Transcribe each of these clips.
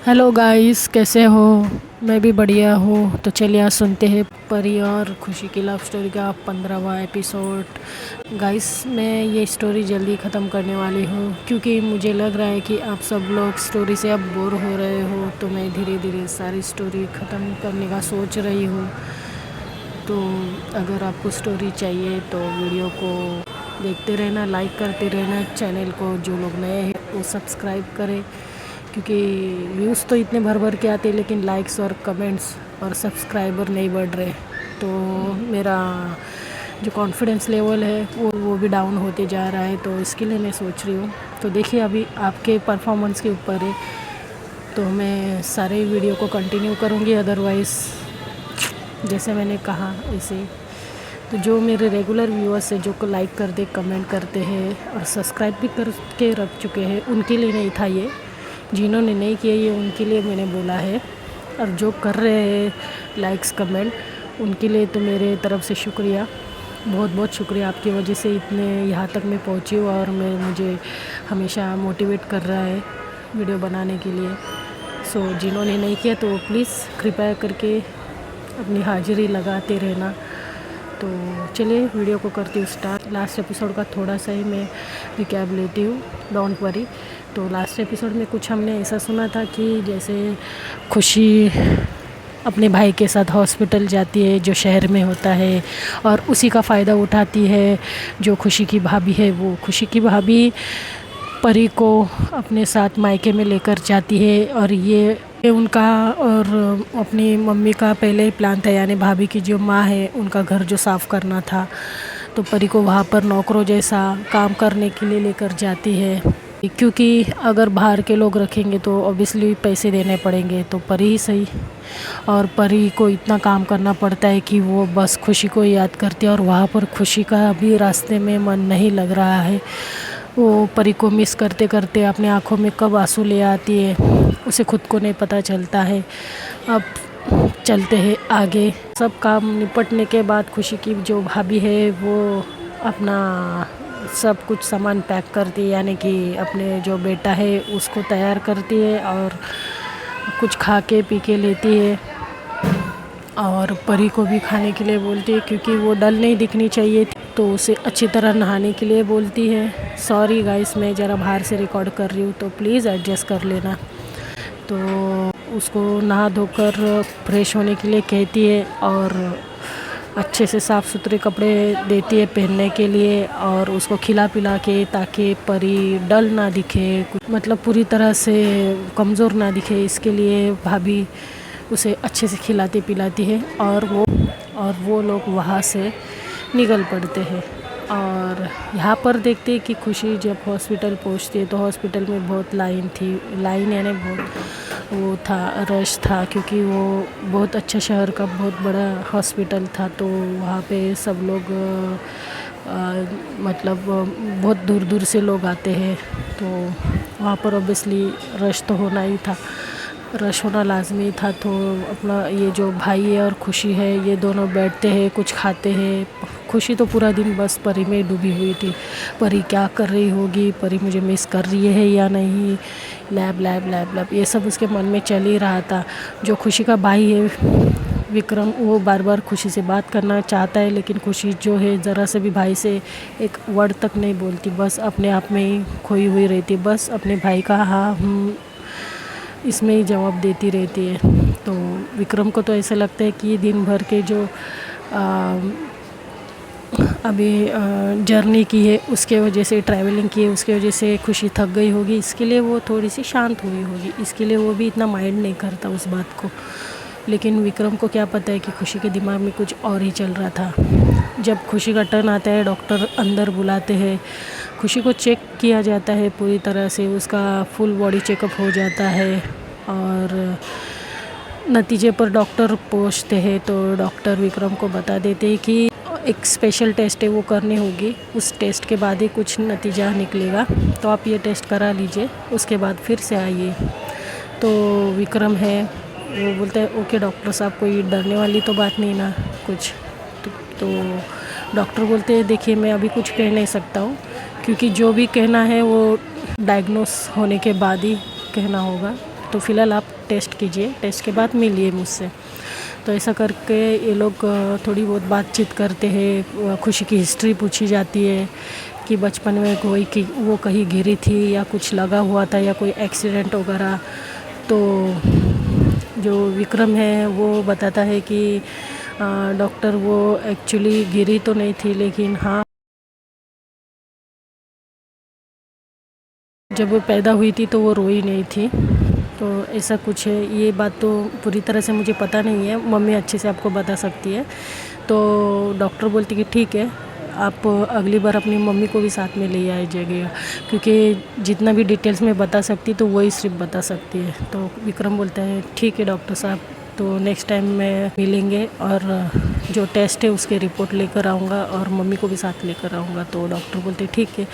Hello guys, कैसे हो। मैं भी बढ़िया हूँ। तो चलिए आज सुनते हैं परी और खुशी की लव स्टोरी का 15वां एपिसोड। गाइस, मैं ये स्टोरी जल्दी ख़त्म करने वाली हूँ क्योंकि मुझे लग रहा है कि आप सब लोग स्टोरी से अब बोर हो रहे हो। तो मैं धीरे धीरे सारी स्टोरी ख़त्म करने का सोच रही हूँ। तो अगर आपको स्टोरी चाहिए तो वीडियो को देखते रहना, लाइक करते रहना। चैनल को जो लोग नए हैं वो सब्सक्राइब करें क्योंकि व्यूज़ तो इतने भर भर के आते हैं लेकिन लाइक्स और कमेंट्स और सब्सक्राइबर नहीं बढ़ रहे। तो मेरा जो कॉन्फिडेंस लेवल है वो भी डाउन होते जा रहा है। तो इसके लिए मैं सोच रही हूँ। तो देखिए, अभी आपके परफॉर्मेंस के ऊपर है। तो मैं सारे वीडियो को कंटिन्यू करूँगी, अदरवाइज़ जैसे मैंने कहा ऐसे। तो जो मेरे रेगुलर व्यूअर्स हैं, जो को लाइक करते, कमेंट करते हैं और सब्सक्राइब भी करके रख चुके हैं, उनके लिए नहीं था ये। जिन्होंने नहीं किया ये उनके लिए मैंने बोला है। और जो कर रहे हैं लाइक्स कमेंट, उनके लिए तो मेरे तरफ से शुक्रिया, बहुत बहुत शुक्रिया। आपकी वजह से इतने यहाँ तक मैं पहुँची हूँ और मुझे हमेशा मोटिवेट कर रहा है वीडियो बनाने के लिए। सो जिन्होंने नहीं किया तो प्लीज़ कृपया करके अपनी हाजिरी लगाते रहना। तो चलिए वीडियो को करती हूँ स्टार्ट। लास्ट एपिसोड का थोड़ा सा ही मैं रिकैप लेती हूँ, डोंट वरी। तो लास्ट एपिसोड में कुछ हमने ऐसा सुना था कि जैसे खुशी अपने भाई के साथ हॉस्पिटल जाती है जो शहर में होता है और उसी का फ़ायदा उठाती है जो खुशी की भाभी है। वो खुशी की भाभी परी को अपने साथ मायके में लेकर जाती है और ये उनका और अपनी मम्मी का पहले ही प्लान था, यानी भाभी की जो माँ है उनका घर जो साफ़ करना था। तो परी को वहाँ पर नौकरों जैसा काम करने के लिए लेकर जाती है क्योंकि अगर बाहर के लोग रखेंगे तो ऑब्वियसली पैसे देने पड़ेंगे। तो परी ही सही। और परी को इतना काम करना पड़ता है कि वो बस खुशी को याद करती है और वहाँ पर खुशी का भी रास्ते में मन नहीं लग रहा है। वो परी को मिस करते करते अपने आँखों में कब आंसू ले आती है उसे खुद को नहीं पता चलता है। अब चलते हैं आगे। सब काम निपटने के बाद खुशी की जो भाभी है वो अपना सब कुछ सामान पैक करती है, यानी कि अपने जो बेटा है उसको तैयार करती है और कुछ खा के पी के लेती है और परी को भी खाने के लिए बोलती है क्योंकि वो डल नहीं दिखनी चाहिए। तो उसे अच्छी तरह नहाने के लिए बोलती है। सॉरी गाइस, मैं ज़रा बाहर से रिकॉर्ड कर रही हूँ तो प्लीज़ एडजस्ट कर लेना। तो उसको नहा धोकर फ्रेश होने के लिए कहती है और अच्छे से साफ़ सुथरे कपड़े देती है पहनने के लिए और उसको खिला पिला के, ताकि परी डल ना दिखे, मतलब पूरी तरह से कमज़ोर ना दिखे, इसके लिए भाभी उसे अच्छे से खिलाती पिलाती है और वो लोग वहाँ से निकल पड़ते हैं। और यहाँ पर देखते हैं कि खुशी जब हॉस्पिटल पहुँचती है तो हॉस्पिटल में बहुत लाइन यानी बहुत वो था, रश था, क्योंकि वो बहुत अच्छा शहर का बहुत बड़ा हॉस्पिटल था। तो वहाँ पे सब लोग मतलब बहुत दूर दूर से लोग आते हैं। तो वहाँ पर ऑब्वियसली रश तो होना ही था, रश होना लाजमी था। तो अपना ये जो भाई है और खुशी है ये दोनों बैठते हैं, कुछ खाते हैं। खुशी तो पूरा दिन बस परी में डूबी हुई थी। परी क्या कर रही होगी, परी मुझे मिस कर रही है या नहीं, लैब लैब लैब लैब, ये सब उसके मन में चल ही रहा था। जो खुशी का भाई है विक्रम, वो बार बार खुशी से बात करना चाहता है लेकिन खुशी जो है ज़रा से भी भाई से एक वर्ड तक नहीं बोलती, बस अपने आप में ही खोई हुई रहती, बस अपने भाई का हाँ इसमें ही जवाब देती रहती है। तो विक्रम को तो ऐसा लगता है कि दिन भर के जो अभी जर्नी की है उसके वजह से, ट्रैवलिंग की है उसके वजह से खुशी थक गई होगी, इसके लिए वो थोड़ी सी शांत हुई होगी, इसके लिए वो भी इतना माइंड नहीं करता उस बात को। लेकिन विक्रम को क्या पता है कि खुशी के दिमाग में कुछ और ही चल रहा था। जब खुशी का टर्न आता है, डॉक्टर अंदर बुलाते हैं, खुशी को चेक किया जाता है पूरी तरह से, उसका फुल बॉडी चेकअप हो जाता है और नतीजे पर डॉक्टर पहुंचते हैं। तो डॉक्टर विक्रम को बता देते हैं कि एक स्पेशल टेस्ट है वो करनी होगी, उस टेस्ट के बाद ही कुछ नतीजा निकलेगा, तो आप ये टेस्ट करा लीजिए, उसके बाद फिर से आइए। तो विक्रम है वो बोलता है ओके डॉक्टर साहब, कोई डरने वाली तो बात नहीं ना कुछ। तो डॉक्टर बोलते हैं देखिए मैं अभी कुछ कह नहीं सकता हूँ, क्योंकि जो भी कहना है वो डायग्नोस होने के बाद ही कहना होगा। तो फ़िलहाल आप टेस्ट कीजिए, टेस्ट के बाद मिलिए मुझसे। तो ऐसा करके ये लोग थोड़ी बहुत बातचीत करते हैं, खुशी की हिस्ट्री पूछी जाती है कि बचपन में कोई कि वो कहीं गिरी थी या कुछ लगा हुआ था या कोई एक्सीडेंट वगैरह। तो जो विक्रम है वो बताता है कि डॉक्टर वो एक्चुअली गिरी तो नहीं थी, लेकिन हाँ जब वो पैदा हुई थी तो वो रोई नहीं थी। तो ऐसा कुछ है, ये बात तो पूरी तरह से मुझे पता नहीं है, मम्मी अच्छे से आपको बता सकती है। तो डॉक्टर बोलती कि ठीक है, आप अगली बार अपनी मम्मी को भी साथ में ले आए जाइएगा, क्योंकि जितना भी डिटेल्स में बता सकती तो वही सिर्फ बता सकती है। तो विक्रम बोलता है ठीक है डॉक्टर साहब, तो नेक्स्ट टाइम में मिलेंगे और जो टेस्ट है उसके रिपोर्ट लेकर आऊँगा और मम्मी को भी साथ लेकर आऊँगा। तो डॉक्टर बोलते ठीक है।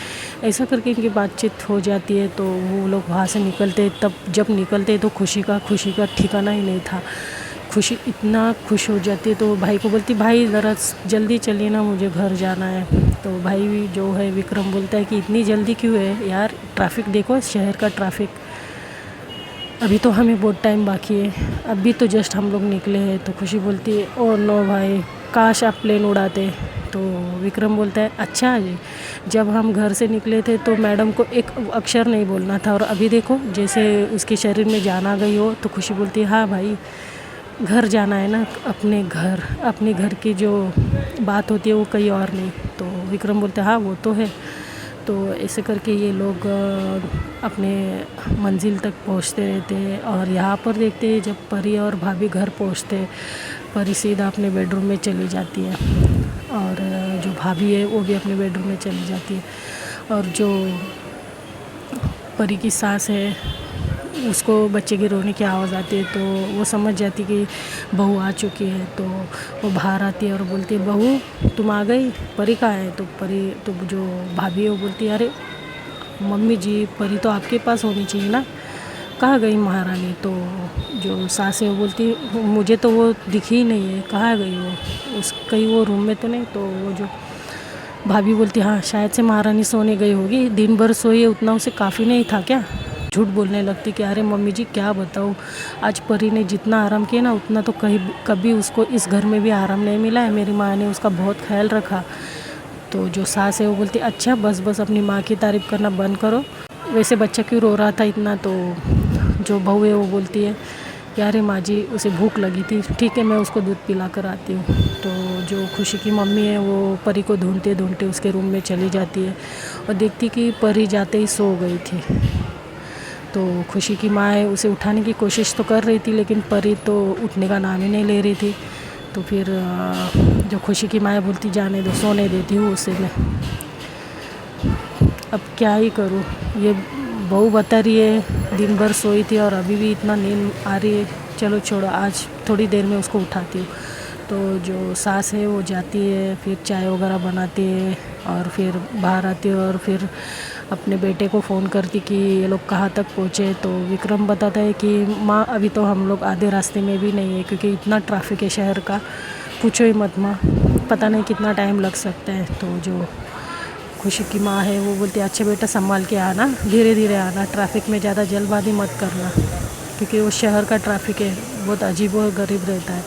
ऐसा करके इनकी बातचीत हो जाती है। तो वो लोग वहाँ से निकलते, तब जब निकलते तो खुशी का ठिकाना ही नहीं था। खुशी इतना खुश हो जाती है तो भाई को बोलती भाई ज़रा जल्दी चलिए ना, मुझे घर जाना है। तो भाई भी जो है विक्रम बोलता है कि इतनी जल्दी क्यों है यार, ट्रैफिक देखो, शहर का ट्रैफिक, अभी तो हमें बहुत टाइम बाकी है, अभी तो जस्ट हम लोग निकले हैं। तो खुशी बोलती है ओ नो भाई, काश आप प्लेन उड़ाते। तो विक्रम बोलता है अच्छा जी, जब हम घर से निकले थे तो मैडम को एक अक्षर नहीं बोलना था और अभी देखो जैसे उसके शरीर में जान आ गई हो। तो खुशी बोलती है हाँ भाई, घर जाना है ना, अपने घर की जो बात होती है वो कहीं और नहीं। तो विक्रम बोलते हैं हाँ वो तो है। तो ऐसे करके ये लोग अपने मंजिल तक पहुंचते रहते हैं और यहाँ पर देखते हैं जब परी और भाभी घर पहुंचते, परी सीधा अपने बेडरूम में चली जाती है और जो भाभी है वो भी अपने बेडरूम में चली जाती है। और जो परी की सास है उसको बच्चे के रोने की आवाज़ आती है, तो वो समझ जाती कि बहू आ चुकी है। तो वो बाहर आती है और बोलती है बहू तुम आ गई, परी कहाँ है। तो परी, तो जो भाभी है वो बोलती है अरे मम्मी जी, परी तो आपके पास होनी चाहिए ना, कहाँ गई महारानी। तो जो सास है वो बोलती है मुझे तो वो दिखी ही नहीं है, कहाँ गई वो, कहीं वो रूम में तो नहीं। तो वो जो भाभी बोलती हाँ शायद से महारानी सोने गई होगी, दिन भर सोई है, उतना उसे काफ़ी नहीं था क्या। झूठ बोलने लगती कि अरे मम्मी जी क्या बताऊँ, आज परी ने जितना आराम किया ना उतना तो कभी उसको इस घर में भी आराम नहीं मिला है, मेरी माँ ने उसका बहुत ख्याल रखा। तो जो सास है वो बोलती अच्छा बस अपनी माँ की तारीफ़ करना बंद करो, वैसे बच्चा क्यों रो रहा था इतना। तो जो बहू है वो बोलती है कि अरे माँ जी उसे भूख लगी थी, ठीक है मैं उसको दूध पिला कर आती हूँ। तो जो खुशी की मम्मी है वो परी को ढूंढते ढूंढते उसके रूम में चली जाती है और देखती कि परी जाते ही सो गई थी। तो खुशी की माँ है उसे उठाने की कोशिश तो कर रही थी, लेकिन परी तो उठने का नाम ही नहीं ले रही थी। तो फिर जो खुशी की माँ बोलती जाने दो, सोने देती हूँ उसे मैं, अब क्या ही करूँ। ये बहू बता रही है दिन भर सोई थी और अभी भी इतना नींद आ रही है, चलो छोड़ो आज थोड़ी देर में उसको उठाती हूँ। तो जो सास है वो जाती है, फिर चाय वगैरह बनाती है और फिर बाहर आती है और फिर अपने बेटे को फ़ोन करती कि ये लोग कहाँ तक पहुँचे। तो विक्रम बताता है कि माँ अभी तो हम लोग आधे रास्ते में भी नहीं है, क्योंकि इतना ट्रैफिक है शहर का, पूछो ही मत माँ, पता नहीं कितना टाइम लग सकता है। तो जो खुशी की माँ है वो बोलती है अच्छा बेटा संभाल के आना, धीरे धीरे आना, ट्रैफिक में ज़्यादा जल्दबाजी मत करना, क्योंकि वो शहर का ट्रैफिक है, बहुत अजीब और गरीब रहता है।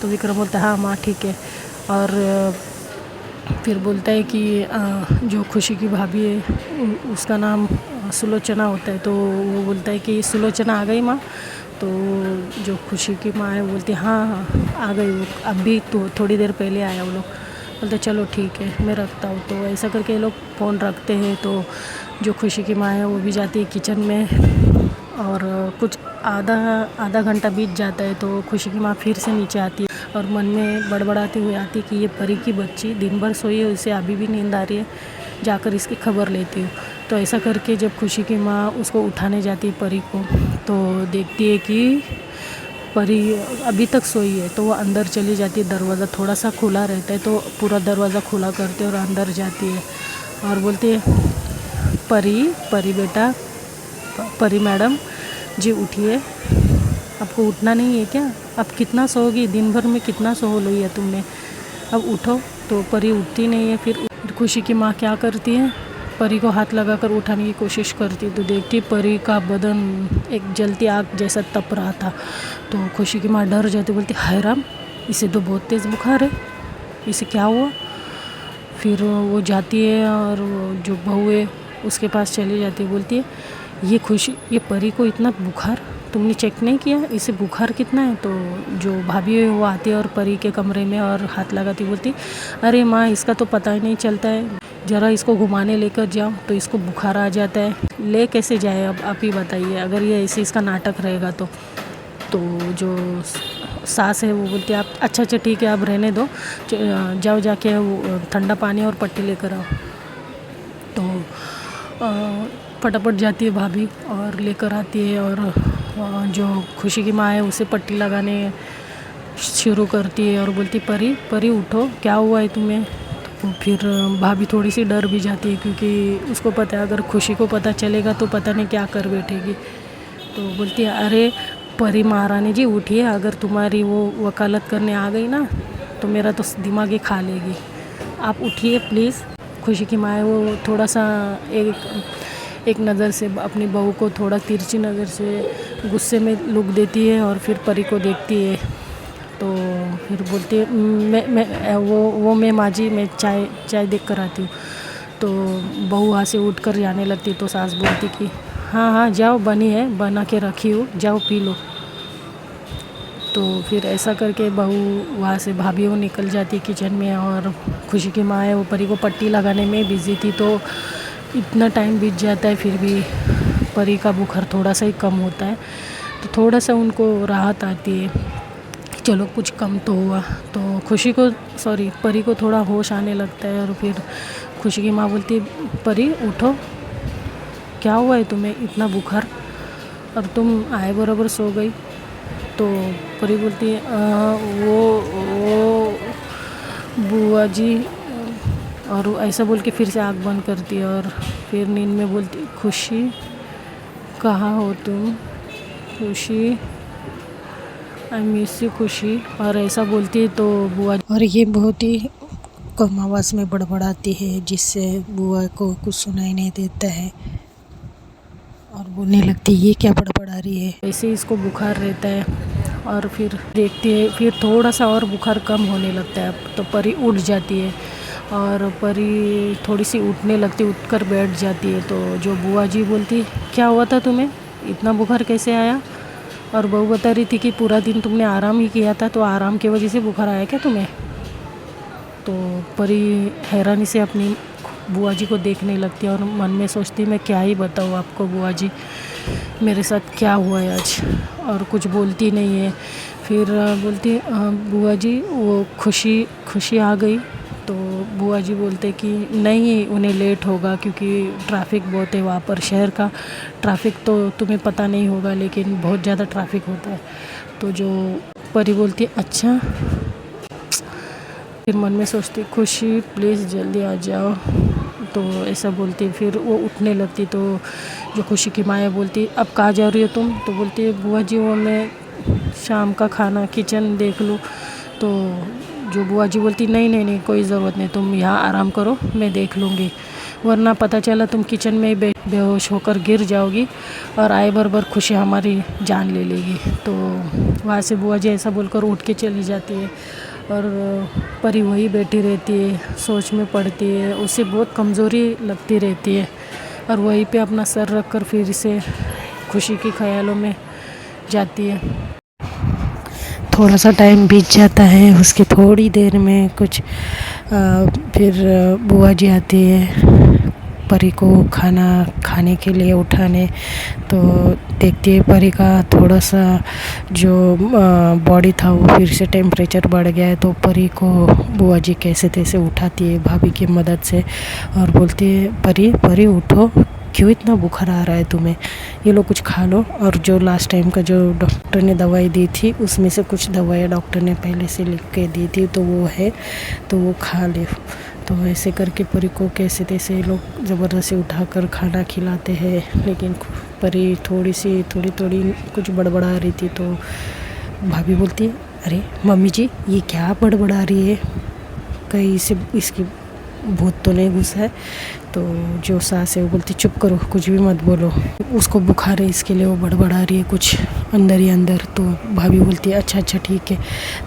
तो विक्रम बोलता है हाँ माँ ठीक है। और फिर बोलता है कि जो खुशी की भाभी है उसका नाम सुलोचना होता है। तो वो बोलता है कि सुलोचना आ गई माँ। तो जो खुशी की माँ है बोलती है हाँ आ गई वो, अभी तो थोड़ी देर पहले आया वो लोग। बोलते चलो ठीक है मैं रखता हूँ। तो ऐसा करके ये लोग फ़ोन रखते हैं। तो जो खुशी की माँ है वो भी जाती है किचन में और कुछ आधा घंटा बीत जाता है। तो खुशी की माँ फिर से नीचे आती है और मन में बड़बड़ाते हुए आती है कि ये परी की बच्ची दिन भर सोई है, उसे अभी भी नींद आ रही है, जाकर इसकी खबर लेती हूँ। तो ऐसा करके जब खुशी की माँ उसको उठाने जाती है परी को, तो देखती है कि परी अभी तक सोई है। तो वो अंदर चली जाती है, दरवाज़ा थोड़ा सा खुला रहता है तो पूरा दरवाज़ा खुला करते और अंदर जाती है और बोलती है परी बेटा, परी मैडम जी उठिए, आपको उठना नहीं है क्या, अब कितना सोओगी, दिन भर में कितना सो ली है तुमने, अब उठो। तो परी उठती नहीं है। फिर खुशी की माँ क्या करती है, परी को हाथ लगाकर उठाने की कोशिश करती तो देखती परी का बदन एक जलती आग जैसा तप रहा था। तो खुशी की माँ डर जाती, बोलती हाय राम, इसे तो बहुत तेज़ बुखार है, इसे क्या हुआ। फिर वो जाती है और वो जो बहू है उसके पास चली जाती है, बोलती है ये परी को इतना बुखार, तुमने चेक नहीं किया इसे बुखार कितना है। तो जो भाभी है वो आती है और परी के कमरे में और हाथ लगाती, बोलती अरे माँ, इसका तो पता ही नहीं चलता है, ज़रा इसको घुमाने लेकर जाओ तो इसको बुखार आ जाता है, ले कैसे जाए, अब आप ही बताइए। अगर ये ऐसे इसका नाटक रहेगा तो जो सास है वो बोलती है आप अच्छा ठीक है, आप रहने दो, जाओ जाके वो ठंडा पानी और पट्टी लेकर आओ। तो फटाफट जाती है भाभी और लेकर आती है और जो खुशी की माँ है उसे पट्टी लगाने शुरू करती है और बोलती परी परी उठो, क्या हुआ है तुम्हें। तो फिर भाभी थोड़ी सी डर भी जाती है, क्योंकि उसको पता है अगर खुशी को पता चलेगा तो पता नहीं क्या कर बैठेगी। तो बोलती है अरे परी महारानी जी उठिए, अगर तुम्हारी वो वकालत करने आ गई ना तो मेरा तो दिमाग ही खा लेगी, आप उठिए प्लीज़। खुशी की माँ है वो थोड़ा सा एक नज़र से अपनी बहू को थोड़ा तिरछी नज़र से गुस्से में लुक देती है और फिर परी को देखती है। तो फिर बोलती है मैं माँ जी, मैं चाय देख कर आती हूँ। तो बहू वहाँ से उठ कर जाने लगती, तो सास बोलती कि हाँ जाओ, बनी है, बना के रखी हो, जाओ पी लो। तो फिर ऐसा करके बहू वहाँ से भाभी वो निकल जाती किचन में और खुशी की माँ है वो परी को पट्टी लगाने में बिज़ी थी। तो इतना टाइम बीत जाता है फिर भी परी का बुखार थोड़ा सा ही कम होता है, तो थोड़ा सा उनको राहत आती है, चलो कुछ कम तो हुआ। तो परी को थोड़ा होश आने लगता है और फिर खुशी की माँ बोलती है परी उठो, क्या हुआ है तुम्हें इतना बुखार, अब तुम आए बराबर सो गई। तो परी बोलती है वो बुआ जी, और ऐसा बोल के फिर से आँख बंद करती है और फिर नींद में बोलती खुशी कहाँ हो तुम, खुशी आई मिस यू खुशी, और ऐसा बोलती है। तो बुआ और ये बहुत ही कम आवाज़ में बड़बड़ाती है जिससे बुआ को कुछ सुनाई नहीं देता है और बोलने लगती है ये क्या बड़बड़ा रही है। ऐसे इसको बुखार रहता है और फिर देखती है फिर थोड़ा सा और बुखार कम होने लगता है। तो परी उठ जाती है और परी थोड़ी सी उठने लगती, उठकर बैठ जाती है। तो जो बुआ जी बोलती क्या हुआ था तुम्हें, इतना बुखार कैसे आया। और बहू बता रही थी कि पूरा दिन तुमने आराम ही किया था, तो आराम की वजह से बुखार आया क्या तुम्हें। तो परी हैरानी से अपनी बुआ जी को देखने लगती है और मन में सोचती मैं क्या ही बताऊँ आपको बुआ जी, मेरे साथ क्या हुआ है आज, और कुछ बोलती नहीं है। फिर बोलती बुआ जी वो खुशी आ गई। तो बुआ जी बोलते कि नहीं, उन्हें लेट होगा क्योंकि ट्रैफिक बहुत है वहाँ पर, शहर का ट्रैफिक तो तुम्हें पता नहीं होगा लेकिन बहुत ज़्यादा ट्रैफिक होता है। तो जो परी बोलती अच्छा, फिर मन में सोचती खुशी प्लीज़ जल्दी आ जाओ। तो ऐसा बोलती फिर वो उठने लगती। तो जो खुशी की माँ बोलती अब कहाँ जा रही हो तुम। तो बोलती है बुआ जी वो मैं शाम का खाना किचन देख लूँ। तो जो बुआ जी बोलती नहीं कोई ज़रूरत नहीं, तुम यहाँ आराम करो, मैं देख लूँगी, वरना पता चला तुम किचन में बेहोश होकर गिर जाओगी और आए बराबर खुशी हमारी जान ले लेगी। तो वहाँ से बुआ जी ऐसा बोलकर उठ के चली जाती है और परी वही बैठी रहती है, सोच में पड़ती है, उसे बहुत कमज़ोरी लगती रहती है और वहीं पे अपना सर रख कर फिर से खुशी के ख्यालों में जाती है। थोड़ा सा टाइम बीत जाता है, उसके थोड़ी देर में फिर बुआ जी आती है परी को खाना खाने के लिए उठाने। तो देखती है परी का थोड़ा सा जो बॉडी था वो फिर से टेम्परेचर बढ़ गया है। तो परी को बुआ जी कैसे तैसे उठाती है भाभी की मदद से और बोलती है परी उठो, क्यों इतना बुखार आ रहा है तुम्हें, ये लो कुछ खा लो। और जो लास्ट टाइम का जो डॉक्टर ने दवाई दी थी उसमें से कुछ दवाइयाँ डॉक्टर ने पहले से लिख के दी थी तो वो है, तो वो खा ले। तो ऐसे करके परी को कैसे तैसे लोग ज़बरदस्ती उठाकर खाना खिलाते हैं, लेकिन परी थोड़ी कुछ बड़बड़ा रही थी। तो भाभी बोलती है अरे मम्मी जी ये क्या बड़बड़ा रही है, कहीं से इसकी भूत तो नहीं घुसा है। तो जो सास है वो बोलती चुप करो, कुछ भी मत बोलो, उसको बुखार है इसके लिए वो बड़बड़ा रही है कुछ अंदर ही अंदर। तो भाभी बोलती है अच्छा अच्छा ठीक है।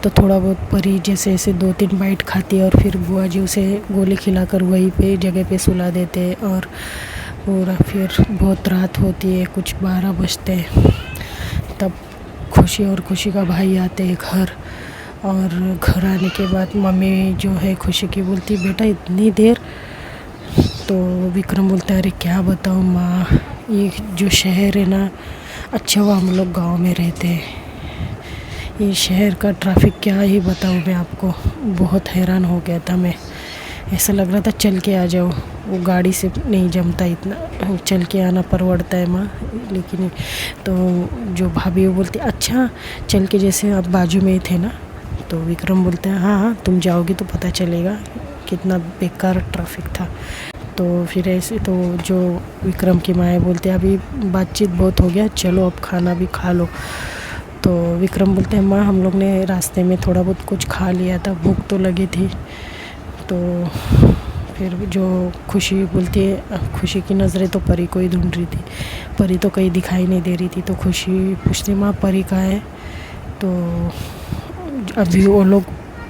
तो थोड़ा बहुत परी जैसे ऐसे 2-3 बाइट खाती है और फिर बुआ जी उसे गोली खिलाकर वहीं पे जगह पे सुला देते हैं। और पूरा फिर बहुत रात होती है, कुछ 12 बजते हैं। तब खुशी और खुशी का भाई आते हैं घर। और घर आने के बाद मम्मी जो है खुशी की बोलती बेटा इतनी देर। तो विक्रम बोलता है अरे क्या बताऊँ माँ, ये जो शहर है ना, अच्छा हुआ हम लोग गांव में रहते हैं। ये शहर का ट्रैफिक क्या ही बताऊँ मैं आपको, बहुत हैरान हो गया था मैं। ऐसा लग रहा था चल के आ जाओ, वो गाड़ी से नहीं जमता, इतना चल के आना परवड़ता है माँ। लेकिन तो जो भाभी वो बोलती अच्छा चल के, जैसे आप बाजू में ही थे ना। तो विक्रम बोलते हैं हाँ हाँ तुम जाओगी तो पता चलेगा कितना बेकार ट्रैफिक था। तो फिर ऐसे तो जो विक्रम की माँ बोलते हैं अभी बातचीत बहुत हो गया, चलो अब खाना भी खा लो। तो विक्रम बोलते हैं माँ हम लोग ने रास्ते में थोड़ा बहुत कुछ खा लिया था, भूख तो लगी थी। तो फिर जो खुशी बोलती है, खुशी की नज़रें तो परी को ही ढूंढ रही थी, परी तो कहीं दिखाई नहीं दे रही थी। तो खुशी पूछती माँ परी कहाँ है। तो अभी वो लोग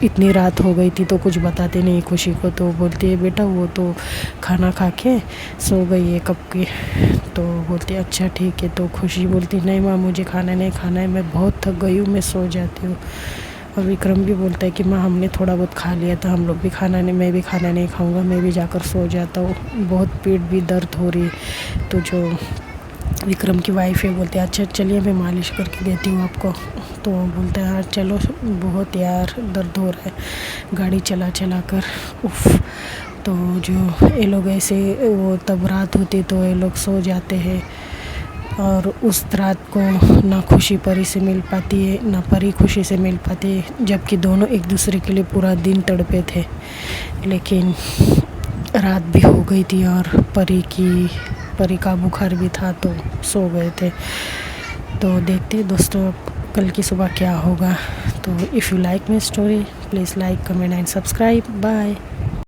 इतनी रात हो गई थी तो कुछ बताते नहीं खुशी को। तो बोलती है बेटा वो तो खाना खा के सो गई है कब की। तो बोलती है अच्छा ठीक है। तो खुशी बोलती नहीं माँ मुझे खाना नहीं खाना है, मैं बहुत थक गई हूँ, मैं सो जाती हूँ। और विक्रम भी बोलता है कि माँ हमने थोड़ा बहुत खा लिया था, हम लोग भी खाना नहीं, मैं भी खाना नहीं खाऊंगा, मैं भी जाकर सो जाता हूँ, बहुत पेट भी दर्द हो रही है। तो जो विक्रम की वाइफ है बोलते हैं अच्छा चलिए मैं मालिश करके देती हूँ आपको। तो बोलते हैं हाँ चलो, बहुत यार दर्द हो रहा है गाड़ी चला चला कर, उफ। तो जो ये लोग ऐसे वो तब रात होती तो ये लोग सो जाते हैं। और उस रात को ना खुशी परी से मिल पाती है ना परी खुशी से मिल पाती है, जबकि दोनों एक दूसरे के लिए पूरा दिन तड़पे थे। लेकिन रात भी हो गई थी और परी का बुखार भी था तो सो गए थे। तो देखते हैं दोस्तों कल की सुबह क्या होगा। तो if you like my story please like comment and subscribe. Bye.